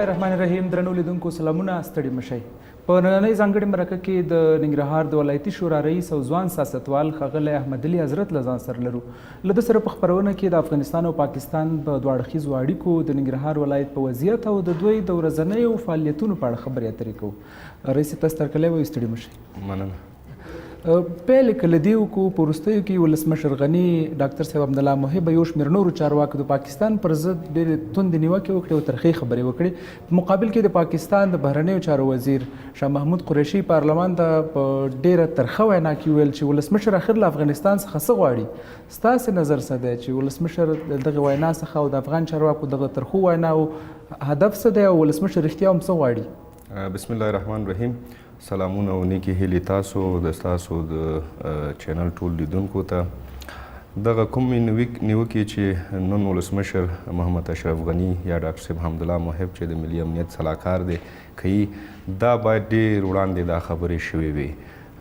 الله الرحمن الرحیم. درنو لیدونکو سلامونه، ستړي مشئ. په نننۍ ځانګړې مرکه کې د ننګرهار د ولایتي شورا رئیس او ځوان سیاستوال ښاغلی احمد علي حضرت له ځان سره لرو. له ده سره په خپرونه کې د افغانستان او پاکستان په دوه اړخیزو اړیکو، د ننګرهار ولایت په وضعیت او د دوی د ورځنیو فعالیتونو په اړه خبرې اترې کوو. رئیس صاحب تاسو ترکلی وایو، ستړي مشئ. مننه. پیل یې که له دې وکړو، په وروستیو کې ولسمشر غني، ډاکټر صاحب عبدالله محب، یو شمېر نورو چارواکو د پاکستان پر ضد ډېرې توندې نیوکې وکړې او ترخې خبرې وکړې. په مقابل کې د پاکستان د بهرنیو چارو وزیر شاه محمود قریشي پارلمان ته په ډېره ترخه وینا کې ویل چې ولسمشر اخر له افغانستان څخه څه غواړي. ستاسې نظر څه دی چې ولسمشر د دغې وینا څخه او د افغان چارواکو دغه ترخو ویناو هدف څه دی او ولسمشر رښتیا هم څه غواړي؟ بسم الله الرحمن الرحیم. سلامونه او نیکې هیلې تاسو د ستاسو د چینل ټول لیدونکو ته. دغه کومې نیوکې چې نن ولسمشر محمد اشرف غني یا ډاکټر صاحب حمدالله محب چې د ملي امنیت صلاحکار دی کوي، دا باید ډېر وړاندې دا خبرې شوې وي.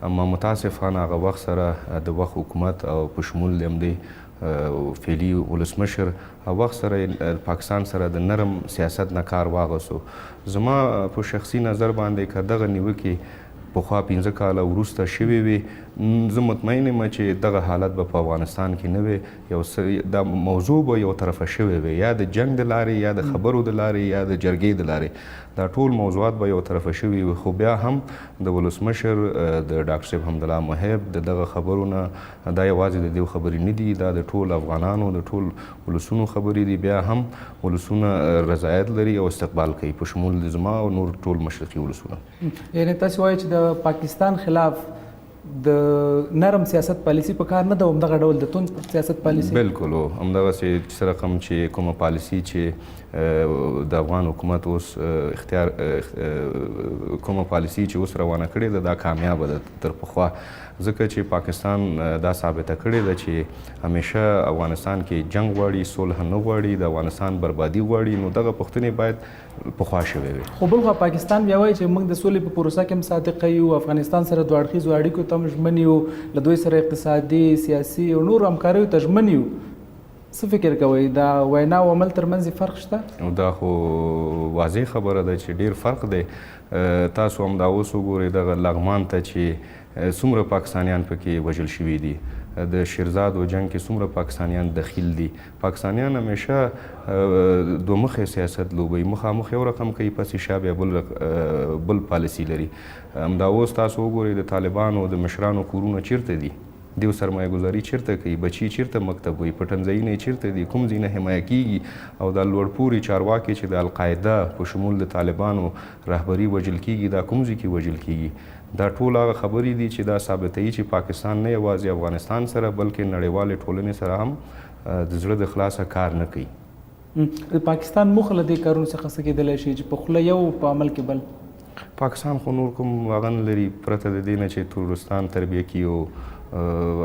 اما متاسفانه هغه وخت سره د وخت حکومت او په شمول د همدې فعلي ولسمشر وخت سره پاکستان سره د نرم سیاست نه کار واغوستو. زما په شخصي نظر باندې که دغه نیوکې پخوا 15 کاله وروسته شوې وي، زه مطمئن یم چې دغه حالت به په افغانستان کې نه وي. دا موضوع به یو طرفه شوې وي، یا د جنگ د لارې، یا د خبرو د لارې، یا د جرګې د لارې. دا ټول موضوعات به یو طرفه شوي وي. خو بیا هم د ولسمشر د ډاکټر صاحب حمدالله محب د دغه خبرو نه، دا یوازې د دې خبرې نه دي، دا د ټول افغانانو د ټول ولسونو خبرې دي. بیا هم ولسونه رضایت لري او استقبال کوي، په شمول د زما او نور ټول مشرقي ولسونه. یعنې تاسو وایئ چې د پاکستان خلاف د نرم سیاست پالیسي په کار نه ده، همدغه ډول د توند سیاست پالیسي؟ بالکل، همدغسې څه رقم چې کومه پالیسي چې د افغان حکومت اوس اختیار کومه پالیسي چې اوس روانه کړې ده، دا کامیابه ده تر پخوا. ځکه چې پاکستان دا ثابته کړې ده چې همیشه افغانستان کې جنگ غواړي، صلح نه غواړي، د افغانستان بربادي غواړي. نو دغه پوښتنې باید پخوا شوې وي. خو بل خوا پاکستان بیا وایي چې موږ د سولې په پروسه کې هم صادقه یو، افغانستان سره دوه اړخیزو اړیکو ته هم ژمن یو، له دوی سره اقتصادي، سیاسي او نورو همکاریو ته ژمن یو. څه فکر کوئ، دا وینا او عمل ترمنځ فرق شته؟ دا خو واضح خبره ده چې ډېر فرق دی. تاسو هم دا اوس وګورئ دغه لغمان ته چې څومره پاکستانیان پکې وژل شوي دي، د شیرزاد و جنگ کې څومره پاکستانیان دخیل دي. پاکستانیان همیشه دوه مخی سیاست لوبوي، مخامخ یو رقم کوي، پسې شا بیا بل پالیسي لري. همدا اوس تاسو وګورئ د طالبانو د مشرانو کورونه چیرته دي، دیو سرمایه گذاري چیرته کوي، بچي چیرته مکتب وي، پټنځایونه چیرته دي، کوم ځای نه حمایه کیږي. او دا لوړپوړي چارواکي چې د القاعده په شمول د طالبانو رهبري وژل کیږي، دا کوم ځای کې وژل کیږي؟ دا ټول هغه خبرې دي چې دا ثابتوي چې پاکستان نه یوازې افغانستان سره بلکې نړیوالې ټولنې سره هم د زړه د خلاصه کار نه کوي. د پاکستان موخه له دې کارونو څخه څه کیدلی شي چې په خوله یو په عمل کې بل؟ پاکستان خو نور کوم هغه نه لري پرته د دې نه چې تورستان تربیه کړي او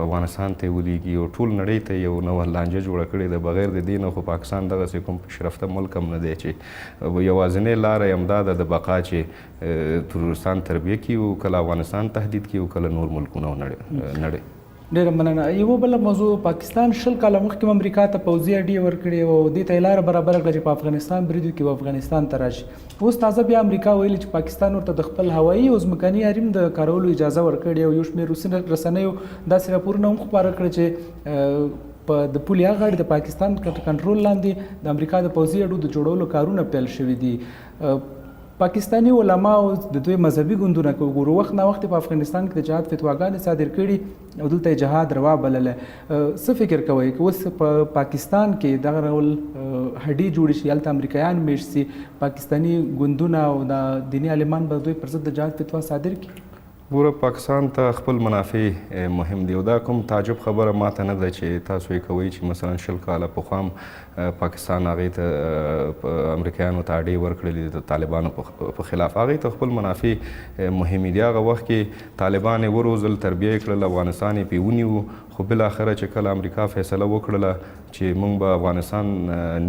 افغانستان ته ولیږي او ټول نړۍ ته یو نوه لانجه جوړه کړې ده. بغیر د دې نه خو پاکستان دغسې کوم پیشرفته ملک هم نه دی چې یوازینۍ لاره یې همدا ده د بقا چې تورستان تربیه کړي او کله افغانستان تهدید کړي او کله نور ملکونه او نړۍ. ډېره مننه. یوه بله موضوع، پاکستان 20 کاله مخکې امریکا ته پوځي اډې ورکړې او دې ته یې لاره برابره کړه چې په افغانستان برید وکړي او افغانستان ته راشي. اوس تازه بیا امریکا ویلي چې پاکستان ورته د خپل هوایي او ځمکني حریم د کارولو اجازه ورکړې او یو شمېر رسنیو داسې راپورونه هم خپاره کړه چې په د پولې هغه غاړې د پاکستان کنټرول لاندې د امریکا د پوځي اډو د جوړولو کارونه پیل شوي دي. پاکستاني علما او د دوی مذهبي ګوندونه که وګورو، وخت نا وخت په افغانستان کې د جهاد فتواګانې صادر کړي او دلته یې جهاد روا بلله. څه فکر کوئ که اوس په پاکستان کې دغه ډول هډې جوړې شي، هلته امریکایان میشت سي، پاکستاني ګوندونه او د دیني عالمان به دوی پر ضد د جهاد فتوا صادر کړي؟ ګوره، پاکستان ته خپل منافع مهم دي او دا کوم تعجب خبره ماته نه ده چې تاسو یې کوئ چې مثلا 20 کاله پخوا هم پاکستان هغې ته امریکایانو ته اډې ورکړلې د طالبانو په خلاف. هغې ته خپل منافع مهمې دي. هغه وخت کې طالبان یې وروزل، تربیه یې کړل، افغانستان یې پرې ونیو. خو بالاخره چې کله امریکا فیصله وکړله چې موږ به افغانستان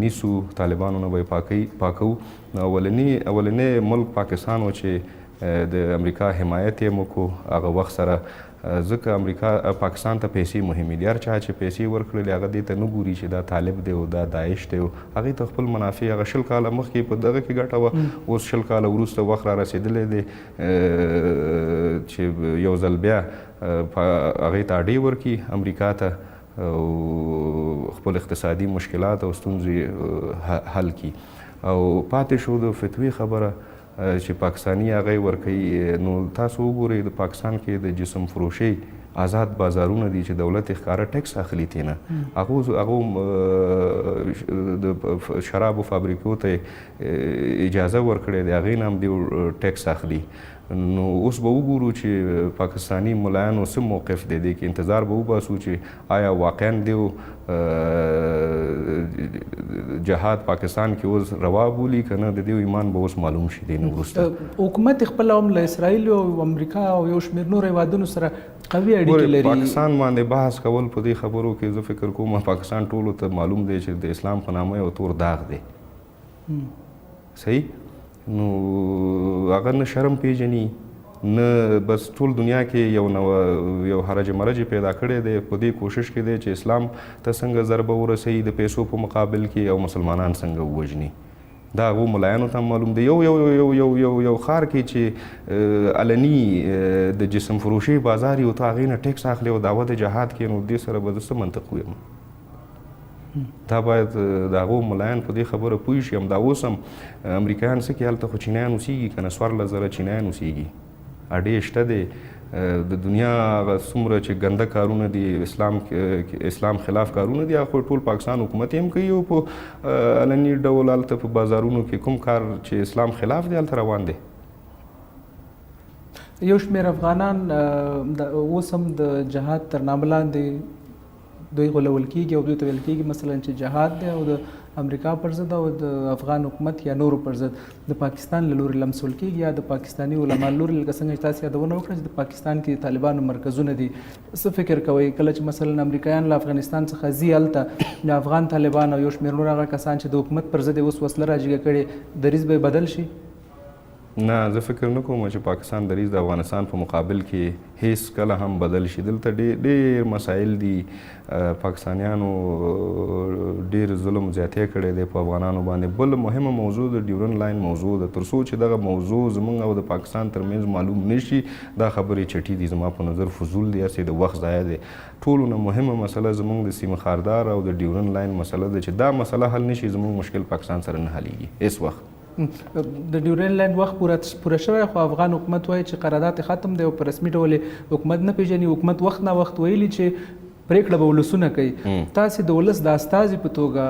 نیسو، طالبانو نه به یې پاکو، اولنی ملک پاکستان و چې د امریکا حمایت یې وکړو. هغه وخت سره ځکه امریکا پاکستان ته پیسې مهمې دي. هر چا چې پیسې ورکړلې هغه دې ته نه ګوري چې دا طالب دی او دا داعش دی او هغې ته خپل منافع هغه 20 کاله مخکې په دغه کې ګټه وه، اوس 20 کاله وروسته وخت را رسېدلی دی چې یو ځل بیا هغې ته اډې ورکړي امریکا ته او خپل اقتصادي مشکلات او ستونزې حل کړي. او پاتې شو د فتوی خبره چې پاکستاني هغه ورکوي. نو تاسو وګورئ د پاکستان کې د جسم فروشۍ آزاد بازارونه دي چې دولت ښکاره ټیکس اخلي ترېنه. هغو د شرابو فابریکو ته اجازه ورکړې دی، هغې نه هم دوی ټیکس اخلي. نو اوس به وګورو چې پاکستاني ملایانو څه موقف دی. دې کې انتظار به وباسو چې آیا واقعا دیو جهاد پاکستان کې اوس روا بولي که نه، د دیو ایمان به اوس معلوم شي دی نه وروسته. حکومت خپله هم له اسرائیل او امریکا او یو شمېر نورو هیوادونو سره قوي اړیکې لري. پاکستان باندې بحث کول په دې خبرو کې زه فکر کوم پاکستان ټولو ته معلوم دی چې د اسلام په نامه یو تور داغ دی. صحیح. نو هغه نه شرم پیژني نه بس ټول دنیا کې یو هرج مرج پیدا کړی دی. په دې کوشش کې دی چې اسلام ته څنګه ضربه ورسوي د پیسو په مقابل کې او مسلمانان څنګه ووژني. دا هغو ملایانو ته معلوم دی. یو ښار کې چې علني د جسم فروشي بازار یو ته هغې نه ټیکس اخلي او دعوه د جهاد کوي، نو دې سره به زه څه منطق ویم؟ دا باید د هغو ملایان په دې خبره پوه شي. همدا اوس هم امریکایان څه کوي، هلته خو چینایان اوسېږي که نه، 14,000 چینایان اوسېږي، اډې شته دی. د دنیا هغه څومره چې ګنده کارونه دي، اسلام خلاف کارونه دي، هغه ټول پاکستان حکومت هم کوي او په علني ډول هلته په بازارونو کې کوم کار چې اسلام خلاف دی هلته روان دی. یو شمېر افغانان اوس هم د جهاد تر نامه لاندې دوی غولول کېږي او دوی ته ویل کېږي مثلا چې جهاد دی او د امریکا پر ضد او د افغان حکومت یا نورو پر ضد د پاکستان له لورې لمسول کېږي یا د پاکستاني علما له لورې. لکه څنګه چې تاسو یادونه وکړه چې د پاکستان کې د طالبانو مرکزونه دي. څه فکر کوئ کله چې مثلا امریکایان له افغانستان څخه ځي هلته د افغان طالبان او یو شمېر نور هغه کسان چې د حکومت پر ضد اوس وسله راجګه کړې دریځ به بدل شي؟ نه، زه فکر نه کوم چې پاکستان دریځ د افغانستان په مقابل کې هیڅ کله هم بدل شي. دلته ډېر مسایل دي. پاکستانیانو ډېر ظلم زیاتی کړی دی په افغانانو باندې. بل مهمه موضوع د ډیورن لاین موضوع ده. تر څو چې دغه موضوع زموږ او د پاکستان ترمنځ معلوم نشي دا خبرې چټي دي، زما په نظر فضول دي، هسې د وخت ضایع دی. ټولو نه مهمه مسله زموږ د سیمه خاردار او د ډیورن لاین مسله ده چې دا مسله حل نشي زموږ مشکل پاکستان سره نه حلیږي هیڅ وخت. د ډیورن لاین وخت پوره شوی خو افغان حکومت وایي چې قرارداد ختم دی او په رسمي ډول حکومت نه پیژني. حکومت وخت نه وخت ویلي چې پریکړه به ولسونه کوي. تاسې د ولس د استازي په توګه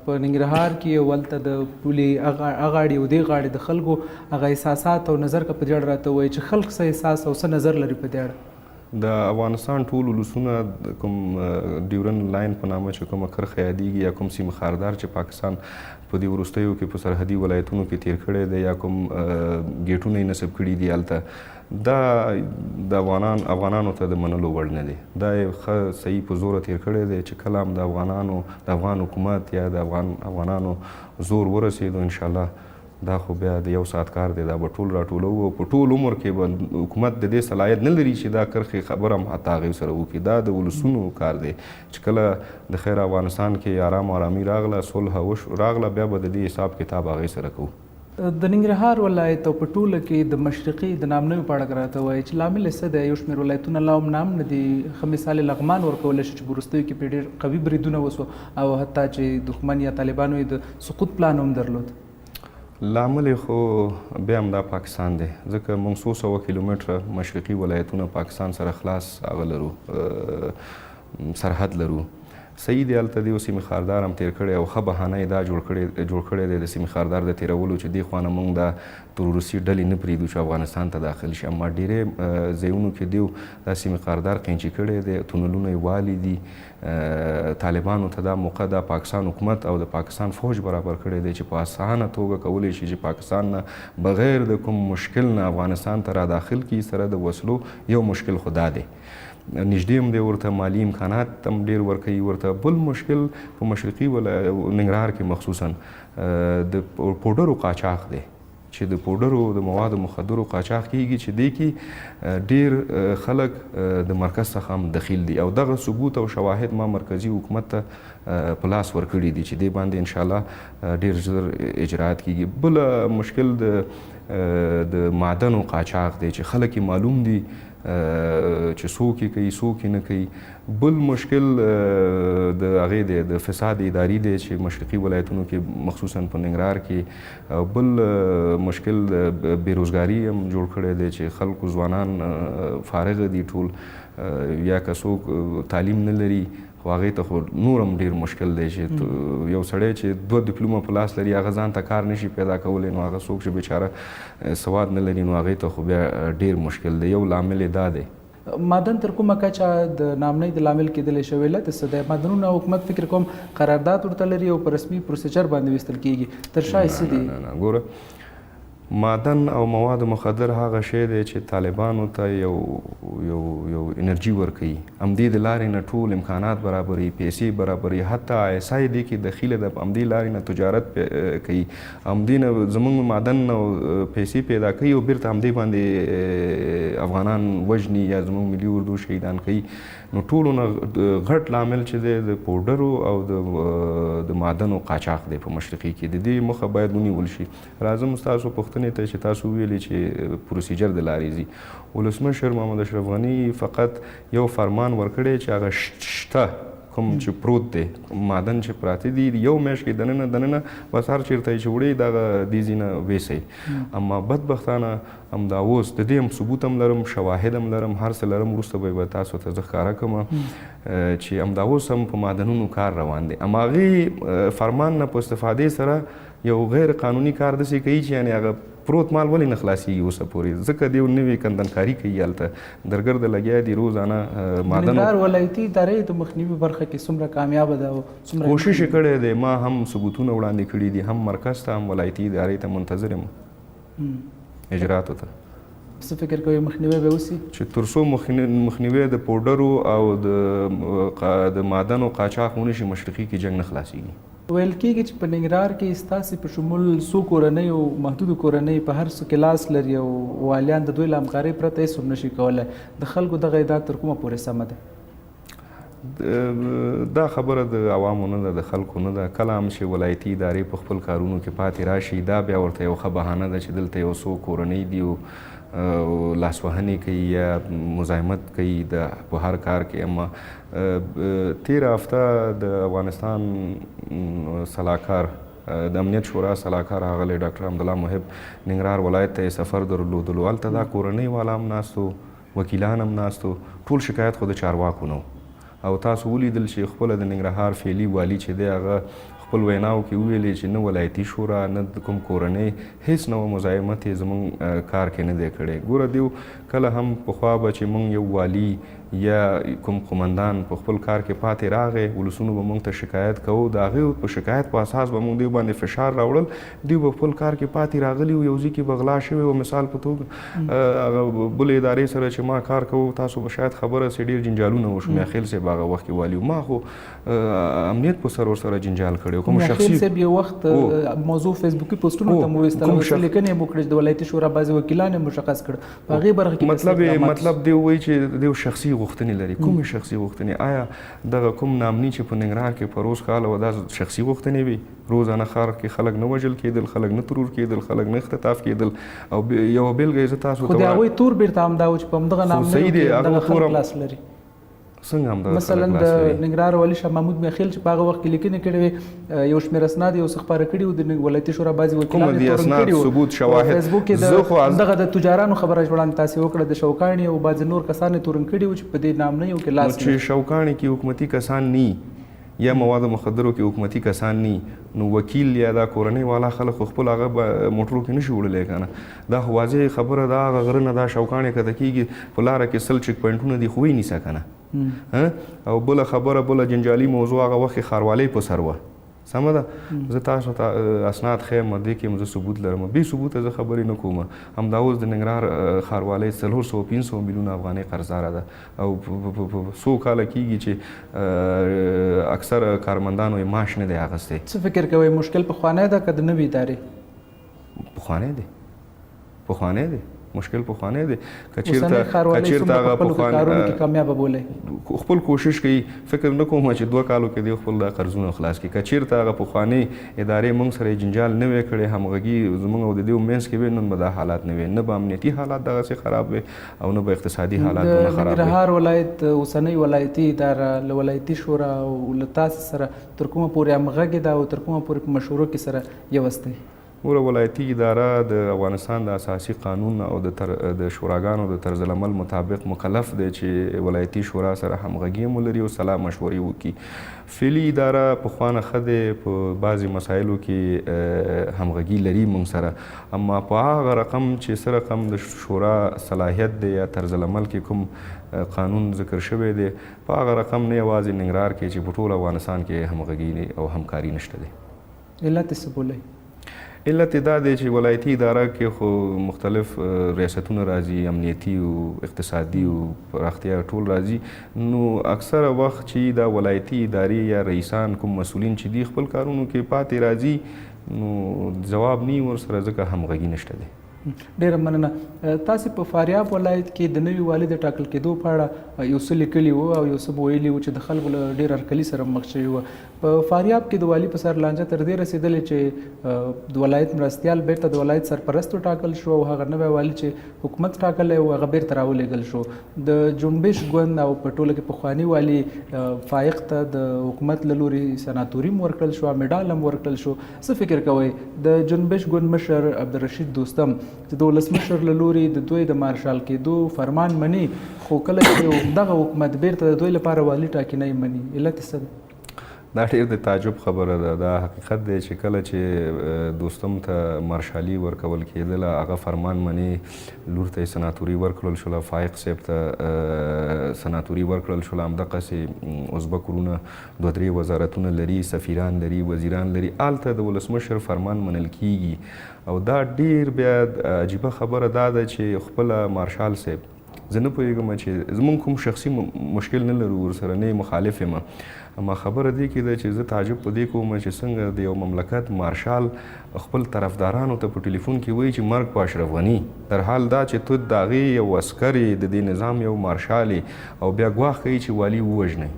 په ننګرهار کې ولته د ټولې اغاړې او دې غاړې د خلکو هغه احساسات او نظر که په دې اړه راته وایي چې خلک څه احساس او څه نظر لري په دې اړه؟ د افغانستان ټول ولسونه کوم ډیورن لاین په نامه چې کومه کرښه یادیږي یا کوم سیمه خاردار چې پاکستان په دې وروستیو کې په سرحدي ولایتونو کې تیر کړی دی یا کوم ګیټونه یې نصب کړي دي هلته، دا د افغانانو ته د منلو وړ نه دی. دا یې ښه صحیح په زوره تیر کړی دی چې کله هم د افغان حکومت یا د افغانانو زور ورسېدو انشاءالله دا خو بیا د یو ساعت کار دی. دا به ټول راټولو او په ټول عمر کې به حکومت د دې صلاحیت نه لري چې دا کرښې خبره هم حتی هغې سره وکړي. دا د ولسونو کار دی چې کله د خیر افغانستان کې آرامي راغله، صلح راغله، بیا به د دې حساب کتاب هغې سره کوو. د ننګرهار ولایت او په ټوله کې د مشرقي د نامنوي په اړه راته وایي چې لامل یې څه دی؟ یو شمېر ولایتونه لا هم نام نه دي. ښه مثال لغمان ورکولی شي چې په وروستیو کې پرې ډېر قوي بریدونه وسو او حتی چې دښمن یا طالبانو یې د سقوط پلان هم درلود. لامل خو بیا هم دا پاکستان دی، ځکه موږ 100 کیلومتره مشرقي ولایتونه پاکستان سره خلاص هغه لرو، سرحد لرو. صحیح دی هلته د یو سیمې خاردار هم تیر کړی او ښه بهانه یې دا جوړ کړی دی د سیمې خاردار د تیرولو چې دې خوا نه موږ دا تروریستي ډلې نه پرېږدو چې افغانستان ته داخل شي. اما ډېرې ځایونو کې دیو دا سیمې خاردار قینچي کړی دی، تونلونه یې والي دي. طالبانو ته دا موقع د پاکستان حکومت او د پاکستان فوج برابر کړی دی چې په اسانه توګه کولی شي چې پاکستان نه بغیر د کوم مشکل نه افغانستان ته را داخل کړي. سره د وسلو یو مشکل خو دا دی، نږدې هم دی ورته، مالي امکانات هم ډېر ورکوي ورته. بل مشکل په مشرقي ننګرهار کې مخصوصا د پوډرو قاچاق دی چې د پوډرو د موادو مخدرو قاچاق کیږي چې دی کې ډیر خلک د مرکز څخه هم دخیل دي او دغه ثبوت او شواهد ما مرکزی حکومت ته په لاس ورکړي دي چې دی باندې انشاءالله ډیر ژر اجرات کیږي. بل مشکل د معدنو قاچاق دی چې خلک معلوم دي چې څوک یې کوي څوک یې نه کوي. بل مشکل د هغې د فساد اداري دی چې مشرقي ولایتونو کې مخصوصا په ننګرهار کې. بل مشکل بېروزګاري هم جوړ کړی دی چې خلکو ځوانان فارغه دي ټول یا که څوک تعلیم نه لري خو هغې ته خو نور هم ډېر مشکل دی چې یو سړی چې 2 ډیپلومه په لاس لري هغه ځان ته کار نشي پیدا کولی نو هغه څوک چې بیچاره سواد نه لري نو هغې ته خو بیا ډېر مشکل دی. یو لامل یې دا دی. معدن تر کومه کچه د نامنۍ د لامل کېدلی شوی علت څه دی؟ معدنونه حکومت فکر کوم قرارداد ورته لري او په رسمي پروسیجر باندې ویستل کېږي تر شا یې څه دي؟ ګوره معدن او مواد مخدر هغه شی دی چې طالبانو ته یو انرژي ورکوي. همدې د لارې نه ټول امکانات برابروي، پیسې برابروي، حتی ISI دې کې دخیله ده، په همدې لارې نه تجارت کوي، همدې نه زموږ معدن او پیسې پیدا کوي او بیرته همدې باندې افغانان وژني یا زموږ ملي اردو شهیدان کوي. نو ټولو نه غټ لامل چې دی د پوډرو او د معدنو قاچاق دی په مشرقي کې. د دې مخه باید ونیول شي. راځم ستاسو پوښتنې ته چې تاسو ویلي چې پروسیجر د لارې ځي. ولسمشر محمد اشرف غني فقط یو فرمان ورکړی چې هغه شته کوم چې پروت دی معدن چې پراته دي یو میاشت کې دننه بس هر چېرته یې چې وړئ دغه دې ځای نه ویسئ. اما بدبختانه همدا اوس د دې هم ثبوت هم لرم، شواهد هم لرم، هر څه لرم، وروسته به یې تاسو ته زه ښکاره کړم چې همدا اوس هم په معدنونو کار روان دی. اما هغې فرمان نه په استفادې سره یو غیر قانوني کار داسې کوي چې یعنې هغه پروت مال ولې نه خلاصېږي اوسه پورې؟ ځکه دی نوې کندنکاري کوي هلته درګرده لګیا دي روزانه معدن. ننګرهار ولایتي ادارې د مخنیوي برخه کې څومره کامیابه ده او څومره کوشش یې کړی دی؟ ما هم ثبوتونه وړاندې کړي دي، هم مرکز ته هم ولایتي ادارې ته منتظر یم اجراتو ته. څه فکر کوئ مخنیوی به وسي؟ چې تر څو مخنیوی د پوډرو او د معدنو قاچاق ونشي مشرقي کې جنګ نه خلاصېږي. ویل کېږي چې په ننګرهار کې ستاسې په شمول څو کورنۍ او محدودو کورنۍ په هر څه کې لاس لري او والیان د دوی له همکارۍ پرته هېڅ هم نشي کولی. د خلکو دغه ادعا تر کومه پورې سمه ده؟ دا خبره د عوامو نه ده، د خلکو نه ده. کله هم چې ولایتي ادارې په خپل کارونو کې پاتې راشي دا بیا ورته یو ښه بهانه ده چې دلته یو څو کورنۍ دي او لاسوهنې کوي یا مزاحمت کوي په هر کار کې. اما تېره هفته د افغانستان سلاکار د امنیت شورا سلاکار ښاغلی ډاکټر حمدالله محب ننګرهار ولایت ته یې سفر درلودلو. هلته دا کورنۍ والا هم ناستو، وکیلان هم ناستو، ټول شکایت خو د چارواکو نه او تاسو ولیدل چې خپله د ننګرهار فعلي والي چې دی هغه خپل ویناو کې ویلې چې نه ولایتي شورا نه کوم کورنۍ هیڅ نه مزاحمت یې زموږ کار کې نه دی کړی. ګوره دیو کله هم پخوا به چې موږ یو والي یا کوم قمندان په خپل کار کې پاتې راغی ولسونو به موږ ته شکایت کوو، د هغې په شکایت په اساس به موږ دیو باندې فشار راوړل، دیو به خپل کار کې پاتې راغلي و، یو ځای کې به غلا شوی و. مثال په توګه بلې ادارې سره چې ما کار کوو تاسو به شاید خبره سې ډېر جنجالونه وشو. میاخیل صاحب هغه وخت کې والي و، ما خو امنیت په سر ورسره جنجال کړی و. میاخیل صاحب یو وخت موضوع فیسبوکي پوسټونو ته مو ویستله او څه لیکنې یې مو کړې د ولایتي شورا بعضې وکیلان یې مشخص کړ په هغې برخه کې مطلب دی وایي چې دیو شخصي غوښتنې لري. کومې شخصي غوښتنې؟ آیا دغه کوم نامني چې په ننګرهار کې په روز کال و دا شخصي غوښتنې وي؟ روزانه ښار کې خلک نه وژل کېدل، خلک نه ترور کېدل، خلک نه اختطاف کېدل. او یوه بېلګه یې زه تاسو ته خو د هغوی تور بیرته همدا و چې په همدغه نامنیو کې دغه خلک لاس لري. څنګه همدغه مثلا د ننګرهار والي شاه محمود میاخیل چې په هغه وخت کې لیکنې کړې وې یو شمېر اسناد یې اوس خپاره کړي وو د ولایتي شورا بعضې وکیلان یې تورن کړي وو. ثبوت شواهد فیسبوک کې دغه د تجارانو خبره وړاندې تاسې وکړه د شوکاڼي او بعضې نور کسان یې تورن کړي وو چې په دې نامنیو کې لاس چې شوکاڼي کې حکومتي کسان نی یا مواد مخدرو کې حکومتي کسان نی نو وکیل یا دا کورنۍ والا خلک خو خپل هغه موټرو کې نشي وړلی که نه. دا خو واضح خبره ده هغه غره نه دا شوکاڼې کته کېږي په لاره کې 100 چیک پوینټونه دي خو یې نیسه که نه. او بله خبره بله جنجالي موضوع هغه وخت کې ښاروالۍ په سر وه. سمه ده. زه تاسو ته اسناد ښیم دې کې هم زه ثبوت لرم، بې ثبوته زه خبرې نه کوم. همدا اوس د ننګرهار ښاروالۍ 400-500 میلیونه افغانۍ قرضداره ده او څو کاله کېږي چې اکثر کارمندانو یې معاش نه دی اخیستی. څه فکر کوئ مشکل پخوانی ده که د نوې ادارې؟ پخوانی دی. پخوانی دی مشکل پخوانی دی اوسنی ښاروالۍ څومره په خپلو کارونو کې کامیابه بولئ خپل کوشش کوي فکر نه کوم چې 2 کالو کې دی خپل دا قرضونه خلاص کړي که چېرته هغه پخوانۍ ادارې موږ سره جنجال نه وی کړی همغږي زموږ او د دې منځ کې وي نن به دا حالات نه وي نه به امنیتي حالات دغسې خراب وي او نه به اقتصادي حالات نه خراب وي. د ننګرهار ولایت اوسنۍ ولایتي اداره له ولایتي شورا او له تاسې سره تر کومه پورې همغږې ده او تر کومه پورې په مشورو کې سره یوستی؟ وروره ولایتي اداره د افغانستان د اساسي قانون او د شوراګانو د طرز العمل مطابق مکلف دی چې ولایتي شورا سره همغږي هم ولري او سلا مشورې وکړي. فعلي اداره پخوانه ښه دی په بعضې مسایلو کې همغږي لري موږ سره اما په هغه رقم چې څه رقم د شورا صلاحیت دی یا طرز العمل کې کوم قانون ذکر شوی دی په هغه رقم نه یوازې ننګرهار کې چې په ټول افغانستان کې همغږي او همکاري نشته دی. علت یې څه بولئ؟ علت دا دی چې ولایتي اداره کې خو مختلف ریاستونه راځي امنیتي او اقتصادي او پراختیا ټول راځي نو اکثره وخت چې دا ولایتي ادارې یا رئیسان کوم مسؤلین چې دي خپل کارونو کې پاتې راځي نو جواب نی ورسره ځکه همغږي نشته دی. ډیره مننه. تاسې په فاریاب ولایت کې د نوي والي د ټاکل کېدو په اړه یو څه لیکلي وو او یو څه به ویلي وو چې د خلکو له ډېر هرکلي سره مخ شوي وو. په فاریاب کې د والي په سر لانجه تر دې رسېدلې چې د ولایت مرستیال بیرته د ولایت سرپرست وټاکل شو او هغه نوی والي چې حکومت ټاکلی و هغه بیرته راولېږل شو. د جنبش ګوند او په ټوله کې پخواني والي فایق ته د حکومت له لورې سناتوري هم ورکړل شوه مډال هم ورکړل شو. څه فکر کوئ د جنبش ګوند مشر عبدالرشید دوستم چې د ولسمشر له لورې د دوی د مارشال کېدو فرمان مني خو کله چې دغه حکومت بیرته د دوی لپاره والي ټاکي نه یې مني علت یې څه ده؟ دا ډېر د تعجب خبره ده. دا حقیقت دی چې کله چې دوستم ته مارشالي ورکول کېدله هغه فرمان مني لور ته یې سناتوري ورکړل شوله فایق صاحب ته سناتوري ورکړل شوله همدقسې ازبک ورونه 2-3 وزارتونه لري سفیران لري وزیران لري هلته د ولسمشر فرمان منل کیږي او دا ډېر بیا عجیبه خبره دا ده چې خپله مارشال صاحب زه نه پوهېږم چې زمونږ کوم شخصي مشکل نه لرو ورسره نه مخالف یم اما خبره دې کې ده چې زه تعجب په دې کوم چې څنګه د یو مملکت مارشال خپل طرفدارانو ته په ټلیفون کې وایي چې مرګ په اشرف غني در حال دا چې ته د هغې یو عسکر د دې نظام یو مارشال او بیا ګواښ کوي چې والي ووژنئ.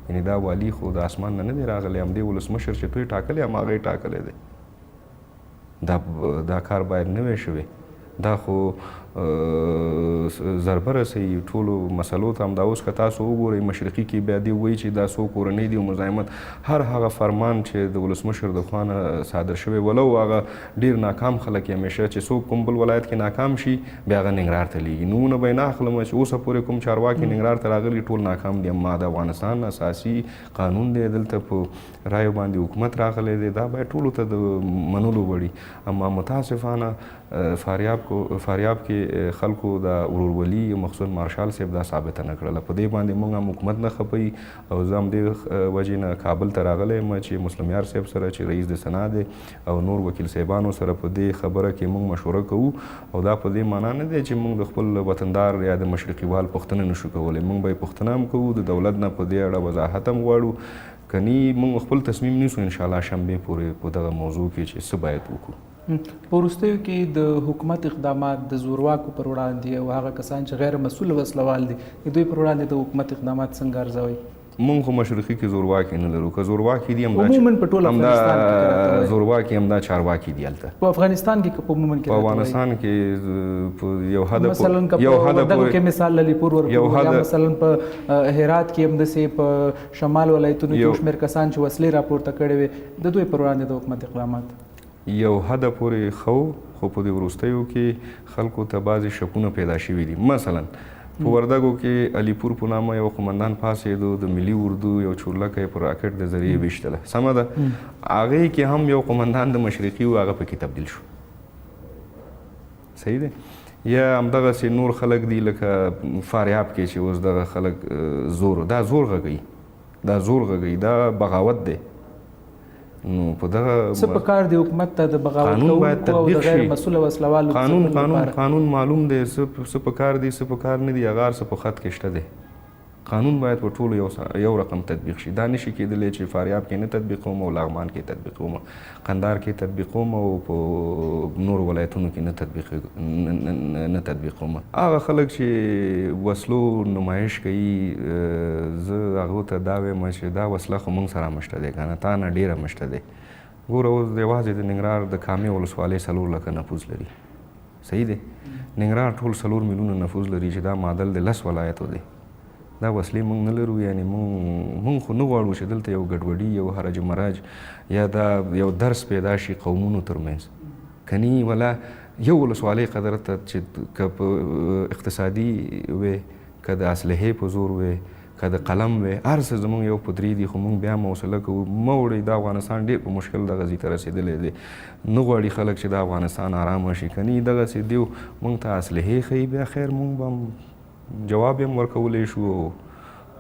یعنې دا والي خو د اسمان نه دی راغلی همدې ولسمشر چې توی ټاکلی هم هغه یې ټاکلی دی. دا کار باید نه وی شوی. دا خو ضربه رسوي ټولو مسلو ته همدا اوس که تاسو وګورئ مشرقي کې بیا دې وایي چې دا څو کورنۍ دي او مزاحمت هر هغه فرمان چې د ولسمشر د خوا نه صادر شوی ولو هغه ډېر ناکام خلک یې همیشه چې څوک کوم بل ولایت کې ناکام شي بیا هغه ننګرهار ته لیږي. نومونه به یې نه اخلم چې اوسه پورې کوم چارواکي ننګرهار ته راغلي ټول ناکام دي اما د افغانستان اساسي قانون دی دلته په رایو باندې حکومت راغلی دی دا باید ټولو ته د منلو وړي اما متاسفانه فاریاب کې خلکو د ورورولي مخصوصا مارشال صاحب دا ثابته نه کړله. په دې باندې موږ هم حکومت نه خپوي او زه همدې وجې نه کابل ته راغلی یم چې مسلم یار صاحب سره چې رئیس د سنا دی او نور وکیل صاحبانو سره په دې خبره کې موږ مشوره کوو او دا په دې معنا نه دی چې موږ د خپل وطندار یا د مشرقي وال پوښتنه نشو کولی. موږ به یې پوښتنه هم کوو د دولت نه په دې اړه وضاحت هم غواړو کني موږ خپل تصمیم نیسو انشاءالله شنبې پورې په دغه موضوع کې چې څه باید وکړو. په وروستیو کې د حکومت اقدامات د زورواکو پر وړاندې او هغه کسان چې غیر مسؤل وسلوال دي د دوی پر وړاندې د حکومت اقدامات څنګه ارزوئ؟ مونږ خو مشرقي کې زورواکي نه لرو که زورواکي دي عموما په ټول افغانستان کې زورواکي همدا چارواکي دي هلته په افغانستان کې په عموما کې په افغانستان کې یو حد مثلا یو حد کې مثال للیپور ورکوي یا مثلا په هرات کې همداسې په شمال ولایتونو کې شمېر کسان چې وسلې راپورته کړې وې د دوی پر وړاندې د حکومت اقدامات یو حد پورې خو په دې وروستیو کې خلکو ته بعضې شکونه پیدا شوي دي. مثلا په وردګو کې علیپور په نامه یو قمندان پاسېدو د ملي اردو یو چورلکه یې په راکټ د ذریعې ویشتله سمه ده هغې کې هم یو قمندان د مشرقي و هغه پکې تبدیل شو صحیح دی. یا همدغسې نور خلک دي لکه فاریاب کې چې اوس دغه خلک دا زور غږوي دا بغاوت دی. نو په دغه څه پکار دی حکومت ته د بغاوت کوونکو او د غیر مسؤله وسلوالو قانون معلوم دی څه پکار دی څه پکار نه دی هغه څه په خط کې شته دی قانون باید په ټولو یو رقم تطبیق شي. دا نشي کېدلی چې فاریاب کې نه تطبیقوم او لغمان کې تطبیقوم، قندهار کې تطبیقوم او په نورو ولایتونو کې نه تطبیقوم. هغه خلک چې وسلو نمایش کوي زه هغو ته دا وایم چې دا وسله خو موږ سره مشته دی که نه، تا نه ډېره مشته دی. ګوره اوس یوازې د ننګرهار د کامې ولسوالۍ 4 لکه نفوذ لري، صحیح دی. ننګرهار ټول 4 میلیونه نفوذ لري چې دا معادل د 10 ولایتو دی. دا وسلې موږ نه لرو، یعنې موږ خو نه غواړو چې دلته یو ګډوډي، یو هرج مرج یا دا یو درس پیدا شي قومونو ترمنځ. کني ولا یو ولسوالۍ قدر ته چې که په اقتصادي وې، که د اسلحې په زور وې، که د قلم وې، هر څه زموږ یو په درې دي، خو موږ بیا حوصله کوو. مه وړئ دا افغانستان ډېر په مشکل دغه ځای ته رسېدلی دی. نه غواړي خلک چې دا افغانستان ارامه شي. کني دغسې دیو موږ ته اسلحې ښیي، بیا خیر موږ به جواب یې هم ورکولی شو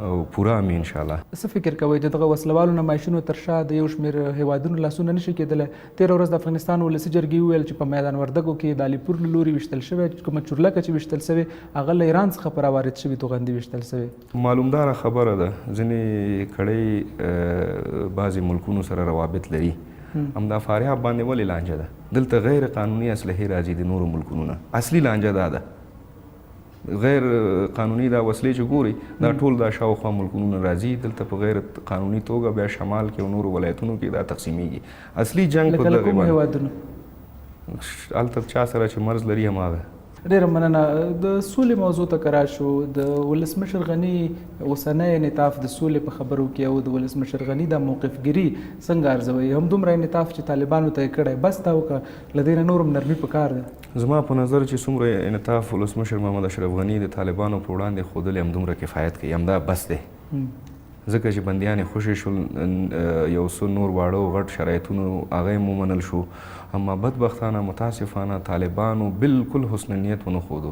او پوره مې انشاءالله. څه فکر کوئ د دغه وسلوالو نمایشونو تر شا د یو شمېر هیوادونو لاسونه نشي کېدلی؟ تېره ورځ د افغانستان ولسي جرګې وویل چې په میدان وردګو کې د الیپور له لوري ویشتل شوی، کومه چورلکه چې ویشتل شوې هغه له ایران څخه په راوارد شوي توغندي ویشتل شوې. معلومداره خبره ده. ځینې کړۍ بعضې ملکونو سره روابط لري. همدا فاریاب باندې ولې لانجه ده؟ دلته غیر قانوني اسلحې راځي د نورو ملکونو نه. اصلي لانجه دا ده. غیر قانوني دا وسلې چې ګوري دا ټول دا شاوخوا ملکونو راځي، دلته په غیر قانوني توګه بیا شمال کې او نورو ولایتونو کې دا تقسیمیږي. اصلي جنګ په دغه باندې هلته چا سره چې مرز لري هماغه. ډېره مننه. د سولې موضوع ته که راشو، د ولسمشر غني اوسنی انعطاف د سولې په خبرو کې او د ولسمشر غني د موقفګیري څنګه ارزوئ؟ همدومره انعطاف چې طالبانو ته یې کړی بس دا وکړه، له دې نه نور هم نرمي پکار ده؟ زما په نظر چې څومره انعطاف ولسمشر محمد اشرف غني د طالبانو په وړاندې ښودلی همدومره کفایت کوي، همدا بس دی. ځکه چې بندیان یې خوشې شول، یو څه نور واړه او غټ شرایطونو هغه یې ومنل شو، اما بدبختانه متاسفانه طالبانو بالکل حسن نیت ونه ښودو.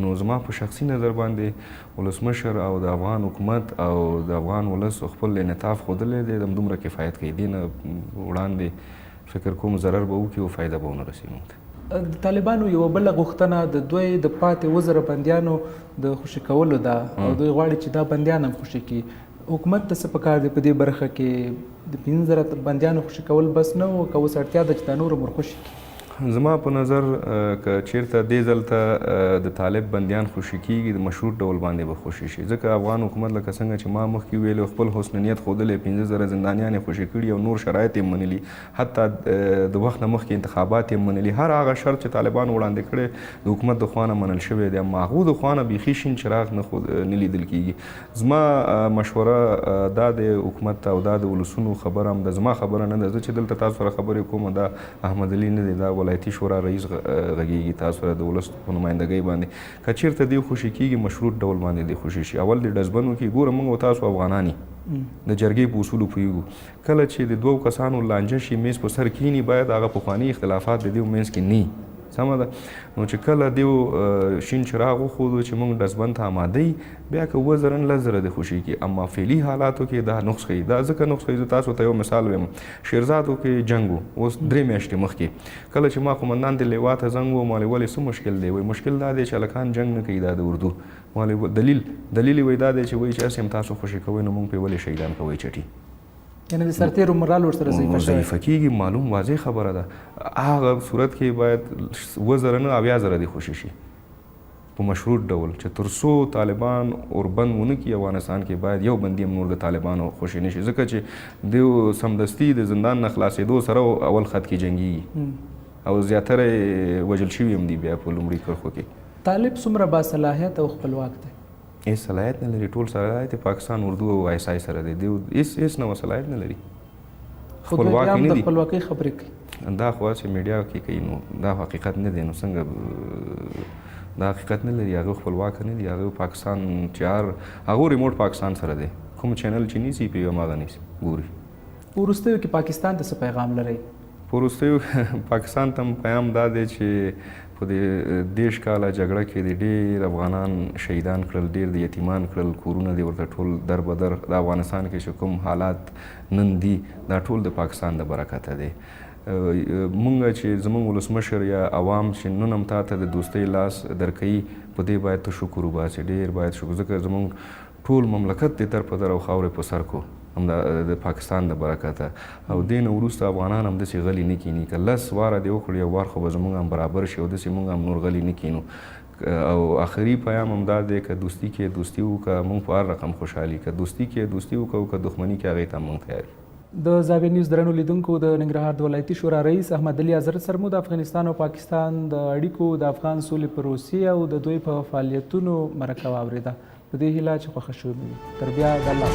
نو زما په شخصي نظر باندې ولسمشر او د افغان حکومت او د افغان ولس خپل انعطاف ښودلی دی، همدومره کفایت کوي. دې نه وړاندې فکر کوم ضرر به وکړي او فایده به ونه رسي موږ ته. د طالبانو یوه بله غوښتنه د دوی د پاتې 2,000 بندیانو د خوشي کولو ده او دوی غواړي چې دا بندیان هم خوشي کړي. حکومت ته څه پکار دی په دې برخه کې؟ د 15,000 بندیانو خوشي کول بس نه و، که اوس اړتیا ده چې دا نور هم ورخوشي کړي؟ زما په نظر که چیرته دې ځل ته د طالب بندیان خوشي کېږي د مشروط ډول باندې به خوشي شي. ځکه افغان حکومت لکه څنګه چې ما مخکې ویلو خپل حسن نیت ښودلی، 15,000 زندانیان یې خوشي کړي او نور شرایط یې منلي، حتی د وخت نه مخکې انتخابات یې منلي. هر هغه شرط چې طالبانو وړاندې کړی د حکومت د خوا نه منل شوی دی، اما هغو د خوا نه بیخي شین چراغ نه لیدل کېږي. زما مشوره دا د حکومت ته او دا د ولسونو خبره هم ده، زما خبره نه ده. زه چې دلته تاسو سره خبرې کوم دا احمد علي نه دی، دا ولایتي شورا رئیس غږیږي تاسو سره د ولس په نمایندګۍ باندې. که چیرته دی خوشي کېږي مشروط ډول باندې دی خوشي شي. اول د ډزبنو کې ګوره موږ او تاسو افغانان د جرګې په اصولو پوهېږو. کله چې د 2 کسانو لانجه شي میز په سر کښېني باید هغه پخواني اختلافات د دې منځ کې نه سمه ده. نو چې کله دیو شین چراغ وښودو چې موږ ډزبند ته آماده یي، بیا که 2,000 لزره د خوشي کړي. اما فعلي حالاتو کې دا نقص ښیي. دا ځکه نقص ښیي، زه تاسو ته یو مثال وایم. شیرزادو کې جنګ و، اوس 3 میاشتې مخکې کله چې ما قومندان د لیوا ته زنګ و، ما ولې څه مشکل دی؟ وایي مشکل دا دی چې هلکان جنګ نه کوي، دا د اردو. ما دلیل یې وایي دا دی چې وایي چې هسې هم تاسو خوشي کوئ نو موږ پرې ولې شهیدان کوئ چټي؟ یعنې د سرتېرو مورال ورسره ضعیفه کېږي. معلوم واضح خبره ده. هغه صورت کې باید 2,000 نه 80,000 دې خوشي شي په مشروط ډول، چې تر څو طالبان اوربند ونه کړي افغانستان کې باید یو بندي هم نور د طالبانو خوشي نه شي. ځکه چې دوی سمدستي د زندان نه خلاصېدو سره اول خط کې جنګېږي او زیاتره وژل شوي هم دي بیا په لومړي کرښو کې. طالب څومره باصلاحیت او خپلواک دی؟ هیڅ صلاحیت نه لري. ټول صلاحیت پاکستان اردو او آی اس آی سره دی. هیڅ نوه صلاحیت نه لري. خپلواک نه دي. خپلواکۍ خبرې کوي. دا خو چې میډیا کې کوي نو دا حقیقت نه دی. نو څنګه دا حقیقت نه لري؟ هغه خپلواک نه دي. هغه پاکستان چې هغه ریموټ پاکستان سره دی. کوم چینل چې نیسي په هماغه نیسي ګوري. وروستیو کې پاکستان ته څه پیغام لرئ؟ په وروستیو پاکستان ته پیغام دا دی چې په دې 10 کاله جګړه کې د ډېر افغانان شهیدان کړل، ډېر د یتیمان کړل، کورونه دې ورته ټول در بدر. د افغانستان کې چې کوم حالات نن دي دا ټول د پاکستان د برکته دی. مونږ چې زمونږ ولسمشر یا عوام چې نن هم تا ته د دوستۍ لاس درکوي، په دې باید ته شکر وباسې، ډېر باید شکر. ځکه زمونږ ټول مملکت د تر په در او خاورې په سر کو همدا د پاکستان د برکته او دې نه وروسته افغانان همداسې غلي نه کیني که 10 واره دې وکړي یو وار خو به زموږ هم برابر شي او داسې موږ هم نور غلي نه کینو او آخري پیام همدا دی که دوستي کې دوستي وکړه موږ په هر رقم خوشحالي که دوستي کې دوستي وکړو که دښمني کې هغې ته موږ تیار د زاویه نیوز درنو لیدونکو د ننګرهار د ولایتي شورا رئیس احمد علي حضرت سر مو د افغانستان او پاکستان د اړیکو د افغان سولې پروسې او د دوی په فعالیتونو مرکه واورېده په دې هیله چې خوښه شوې وي تر بیا د الله